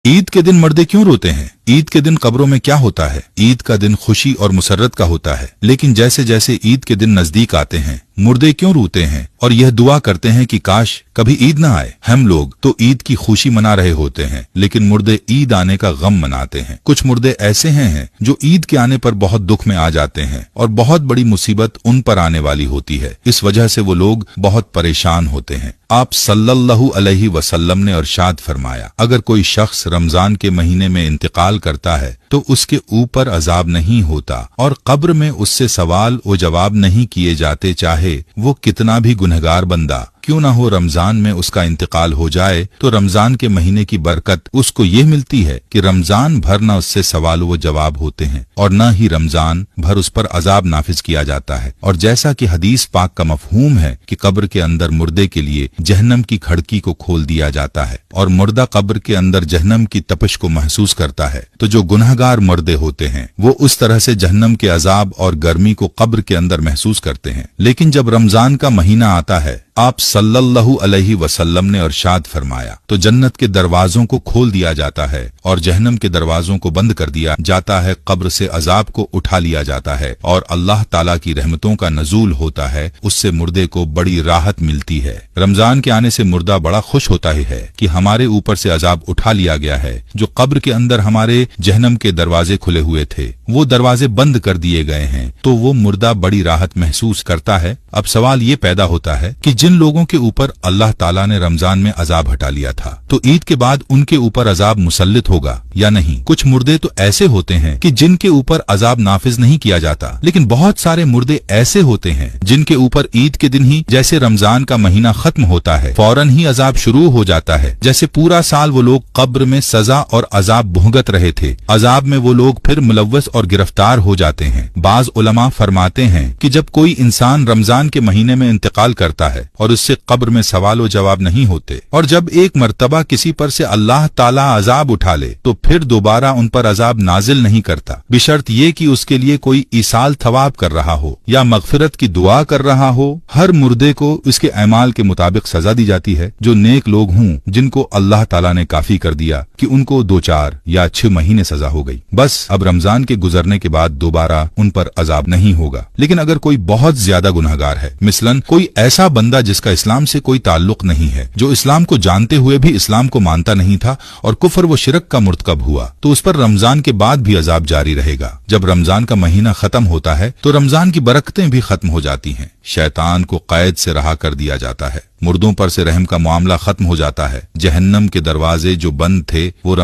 ईद के दिन मर्दे क्यों रोते हैं? ईद के दिन कब्रों में क्या होता है? ईद का दिन खुशी और मुसर्रत का होता है, लेकिन जैसे जैसे ईद के दिन नजदीक आते हैं मुर्दे क्यों रोते हैं और यह दुआ करते हैं कि काश कभी ईद ना आए। हम लोग तो ईद की खुशी मना रहे होते हैं, लेकिन मुर्दे ईद आने का गम मनाते हैं। कुछ मुर्दे ऐसे हैं जो ईद के आने पर बहुत दुख में आ जाते हैं और बहुत बड़ी मुसीबत उन पर आने वाली होती है। इस वजह से वो लोग बहुत परेशान होते हैं। आप सल्लल्लाहु अलैहि वसल्लम ने इरशाद फरमाया, अगर कोई शख्स रमजान के महीने में इंतकाल करता है तो उसके ऊपर अजाब नहीं होता और कब्र में उससे सवाल व जवाब नहीं किए जाते, चाहे वो कितना भी गुनहगार बंदा क्यों ना हो। रमजान में उसका इंतकाल हो जाए तो रमजान के महीने की बरकत उसको ये मिलती है कि रमजान भर न उससे सवाल व जवाब होते हैं और न ही रमजान भर उस पर अजाब नाफिज किया जाता है। और जैसा कि हदीस पाक का मफहूम है कि कब्र के अंदर मुर्दे के लिए जहन्नम की खिड़की को खोल दिया जाता है और मुर्दा कब्र के अंदर जहन्नम की तपश को महसूस करता है, तो जो गुनहगार मुर्दे होते हैं वो उस तरह से जहन्नम के अजाब और गर्मी को कब्र के अंदर महसूस करते हैं। लेकिन जब रमजान का महीना आता है, आप सल्लल्लाहु अलैहि वसल्लम ने इरशाद फरमाया, तो जन्नत के दरवाजों को खोल दिया जाता है और जहन्नम के दरवाजों को बंद कर दिया जाता है। कब्र से अजाब को उठा लिया जाता है और अल्लाह ताला की रहमतों का नजूल होता है। उससे मुर्दे को बड़ी राहत मिलती है। रमजान के आने से मुर्दा बड़ा खुश होता है कि हमारे ऊपर से अजाब उठा लिया गया है। जो कब्र के अंदर हमारे जहन्नम के दरवाजे खुले हुए थे वो दरवाजे बंद कर दिए गए हैं, तो वो मुर्दा बड़ी राहत महसूस करता है। अब सवाल ये पैदा होता है कि जिन लोगों के ऊपर अल्लाह ताला ने रमजान में अजाब हटा लिया था, तो ईद के बाद उनके ऊपर अजाब मुसल्लित होगा या नहीं? कुछ मुर्दे तो ऐसे होते हैं कि जिनके ऊपर अजाब नाफिज नहीं किया जाता, लेकिन बहुत सारे मुर्दे ऐसे होते हैं जिनके ऊपर ईद के दिन ही जैसे रमजान का महीना खत्म होता है फौरन ही अजाब शुरू हो जाता है। जैसे पूरा साल वो लोग कब्र में सजा और अजाब भुगत रहे थे, अजाब में वो लोग फिर मुलव्वस और गिरफ्तार हो जाते हैं। बाज उलमा फरमाते हैं कि जब कोई इंसान रमजान के महीने में इंतकाल करता है और उससे कब्र में सवाल व जवाब नहीं होते, और जब एक मर्तबा किसी पर से अल्लाह ताला अजाब उठा ले तो फिर दोबारा उन पर अजाब नाजिल नहीं करता, बिशर्त ये कि उसके लिए कोई ईसाल थवाब कर रहा हो या मगफिरत की दुआ कर रहा हो। हर मुर्दे को उसके अमाल के मुताबिक सजा दी जाती है। जो नेक लोग हों जिनको अल्लाह ताला ने काफी कर दिया कि उनको 2, 4 या 6 महीने सजा हो गई, बस अब रमजान के गुजरने के बाद दोबारा उन पर अजाब नहीं होगा। लेकिन अगर कोई बहुत ज्यादा गुनहगार है, मिसलन कोई ऐसा बंदा जिसका इस्लाम से कोई ताल्लुक नहीं है, जो इस्लाम को जानते हुए भी इस्लाम को मानता नहीं था और कुफर व शिरक का मुर्तकब हुआ, तो उस पर रमजान के बाद भी अजाब जारी रहेगा। जब रमजान का महीना खत्म होता है तो रमजान की बरकतें भी खत्म हो जाती हैं। शैतान को कैद से रहा कर दिया जाता है, मुर्दों पर से रहम का मामला खत्म हो जाता है। जहन्नम के दरवाजे जो बंद थे वो